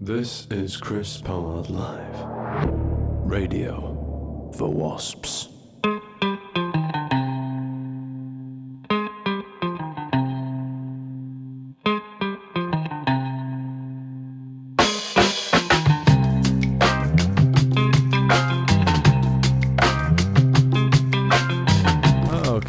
This is Chris Pollard Live. Radio for Wasps.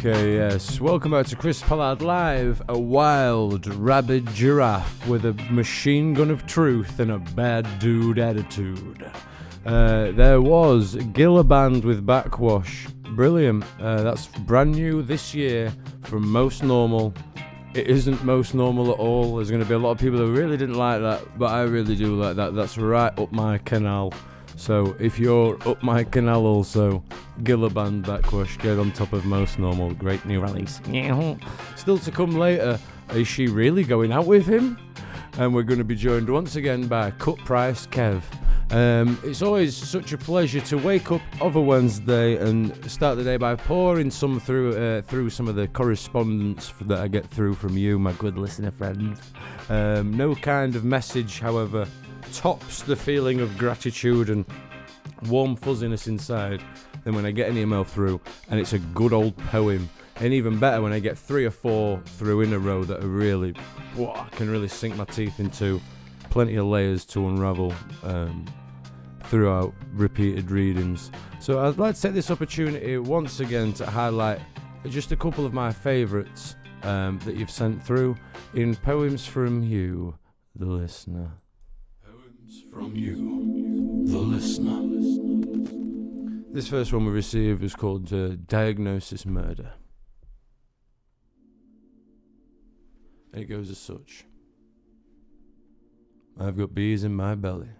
Okay, yes. Welcome back to Chris Pollard Live, a wild, rabid giraffe with a machine gun of truth and a bad dude attitude. There was Gillaband with Backwash. Brilliant. That's brand new this year from Most Normal. It isn't Most Normal at all. There's going to be a lot of people that really didn't like that, but I really do like that. That's right up my canal. So if you're up my canal also, Gillaband Backwash, get on top of Most Normal. Great new release. Still to come later, is she really going out with him? And we're going to be joined once again by Cut Price Kev. It's always such a pleasure to wake up of a Wednesday and start the day by pouring some through some of the correspondence that I get through from you, my good listener friends. No kind of message, however, tops the feeling of gratitude and warm fuzziness inside than when I get an email through and it's a good old poem, and even better when I get 3 or 4 through in a row that are really, I can really sink my teeth into. Plenty of layers to unravel throughout repeated readings. So I'd like to take this opportunity once again to highlight just a couple of my favourites that you've sent through in Poems from You, the Listener. From you, the listener. This first one we received is called Diagnosis Murder. And it goes as such. I've got bees in my belly.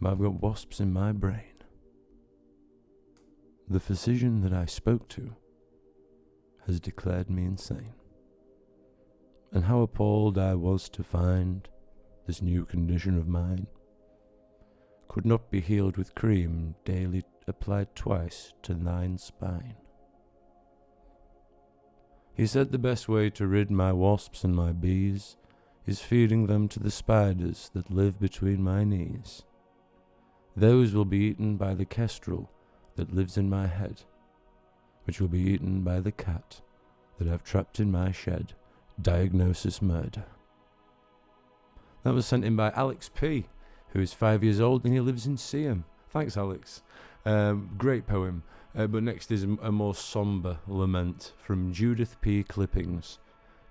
I've got wasps in my brain. The physician that I spoke to has declared me insane. And how appalled I was to find this new condition of mine could not be healed with cream daily applied twice to 9 spine. He said the best way to rid my wasps and my bees is feeding them to the spiders that live between my knees. Those will be eaten by the kestrel that lives in my head, which will be eaten by the cat that I've trapped in my shed. Diagnosis Murder. That was sent in by Alex P., who is 5 years old and he lives in Siam. Thanks, Alex. Great poem. But next is a more sombre lament from Judith P. Clippings,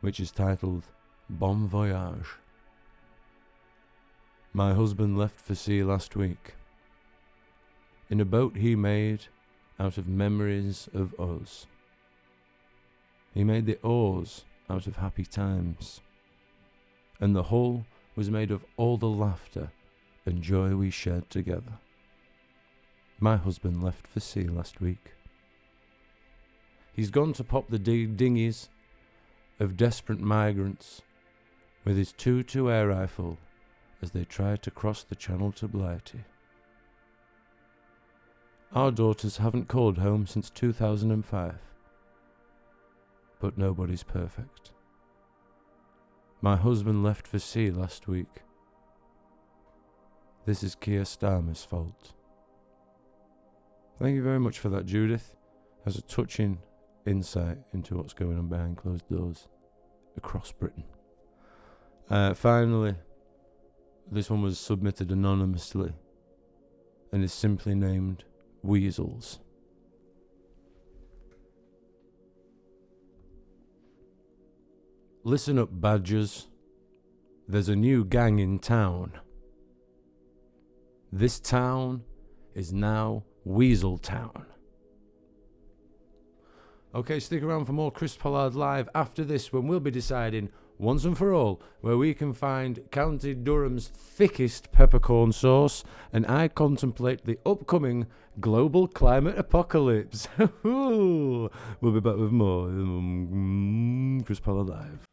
which is titled Bon Voyage. My husband left for sea last week, in a boat he made out of memories of us. He made the oars out of happy times, and the hull was made of all the laughter and joy we shared together. My husband left for sea last week. He's gone to pop the dinghies of desperate migrants with his 2-2 air rifle as they try to cross the channel to Blighty. Our daughters haven't called home since 2005, but nobody's perfect. My husband left for sea last week. This is Keir Starmer's fault. Thank you very much for that, Judith. Has a touching insight into what's going on behind closed doors across Britain. Finally, this one was submitted anonymously and is simply named Weasels. Listen up, badgers. There's a new gang in town. This town is now Weasel Town. Okay, stick around for more Chris Pollard Live after this, when we'll be deciding once and for all where we can find County Durham's thickest peppercorn sauce, and I contemplate the upcoming global climate apocalypse. We'll be back with more Chris Pollard Live.